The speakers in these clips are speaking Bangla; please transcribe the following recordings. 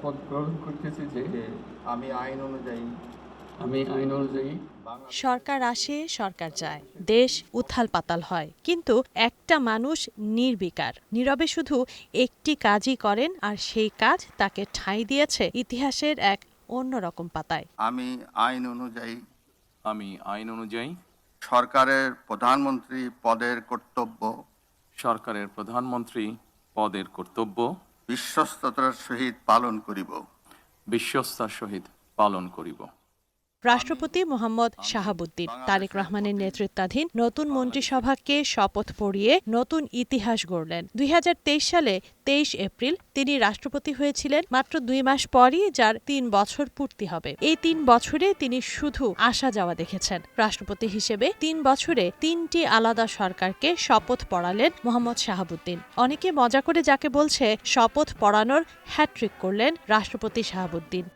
শপথ গ্রহণ করতেছি যে আমি আইন অনুযায়ী সরকার আসে, সরকার যায়, দেশ উথাল পাতাল হয়, কিন্তু একটা মানুষ নির্বিকার নীরবে শুধু একটি কাজই করেন, আর সেই কাজ তাকে ঠাঁই দিয়েছে ইতিহাসের এক অন্যরকম পাতায়। আমি আইন অনুযায়ী সরকারের প্রধানমন্ত্রী পদের কর্তব্য বিশ্বস্ততার সহিত পালন করিব। রাষ্ট্রপতি মোহাম্মদ শাহাবুদ্দিন তারেক রহমানের নেতৃত্বাধীন নতুন মন্ত্রিসভাকে শপথ পড়িয়ে নতুন ইতিহাস গড়লেন। ২০২৩ সালে ২৩ এপ্রিল তিনি রাষ্ট্রপতি হয়েছিলেন, মাত্র ২ মাস পরই যার ৩ বছর পূর্তি হবে। এই ৩ বছরে তিনি শুধু আসা যাওয়া দেখেছেন। রাষ্ট্রপতি হিসেবে ৩ বছরে ৩টি আলাদা সরকারকে শপথ পড়ালেন মোহাম্মদ শাহাবুদ্দিন। অনেকে মজা করে যাকে বলছে শপথ পড়ানোর হ্যাট্রিক করলেন রাষ্ট্রপতি শাহাবুদ্দিন।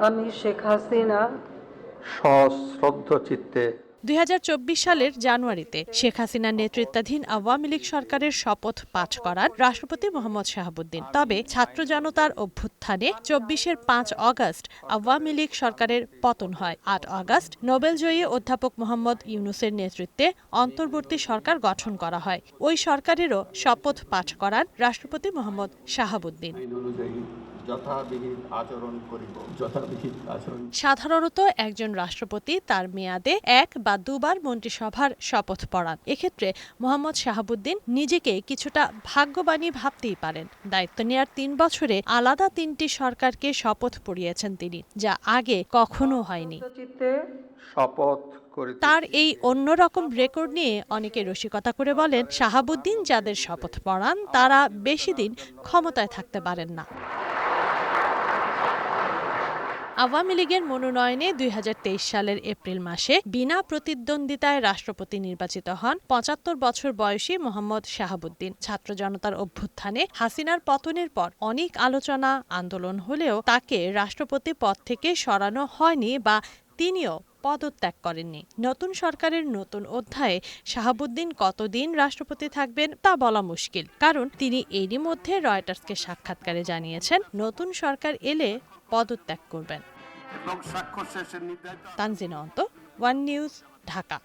আমি শেখ হাসিনা সশ্রদ্ধ চিত্তে ২০২৪ সালের জানুয়ারিতে শেখ হাসিনার নেতৃত্বাধীন আওয়ামী লীগ সরকারের শপথ পাঠ করান রাষ্ট্রপতি মোহাম্মদ শাহাবুদ্দিন। তবে ছাত্র জনতার অভ্যুত্থানে ২৪-এর ৫ আগস্ট আওয়ামী লীগ সরকারের পতন হয়। ৮ আগস্ট নোবেলজয়ী অধ্যাপক মোহাম্মদ ইউনূসের নেতৃত্বে অন্তর্বর্তী সরকার গঠন করা হয়। ওই সরকারেরও শপথ পাঠ করান রাষ্ট্রপতি মোহাম্মদ শাহাবুদ্দিন। সাধারণত একজন রাষ্ট্রপতি তার মেয়াদে ১ বা ২বার মন্ত্রিসভার শপথ পড়ান। এক্ষেত্রে মোহাম্মদ শাহাবুদ্দিন নিজেকে কিছুটা ভাগ্যবানই ভাবতেই পারেন। দায়িত্ব নেয়ার ৩ বছরে আলাদা ৩টি সরকারকে শপথ পড়িয়েছেন তিনি, যা আগে কখনো হয়নি। তার এই অন্যরকম রেকর্ড নিয়ে অনেকে রসিকতা করে বলেন, শাহাবুদ্দিন যাদের শপথ পড়ান তারা বেশি দিন ক্ষমতায় থাকতে পারেন না। আওয়ামী লীগের মনোনয়নে ২০২৩ সালের এপ্রিল মাসে বিনা প্রতিদ্বন্দ্বিতায় রাষ্ট্রপতি নির্বাচিত হন ৭৫ বছর বয়সী মোহাম্মদ শাহাবুদ্দিন। ছাত্র জনতার অভ্যুত্থানে হাসিনার পতনের পর অনেক আলোচনা আন্দোলন হলেও তাকে রাষ্ট্রপতি পদ থেকে সরানো হয়নি বা তিনিও পদত্যাগ করেননি। নতুন সরকারের নতুন অধ্যায়ে শাহাবুদ্দিন কতদিন রাষ্ট্রপতি থাকবেন তা বলা মুশকিল, কারণ তিনি এরই মধ্যে রয়টার্সকে সাক্ষাৎকারে জানিয়েছেন নতুন সরকার এলে পদত্যাগ করবেন। তানজিনা অন্ত, ওয়ান নিউজ, ঢাকা।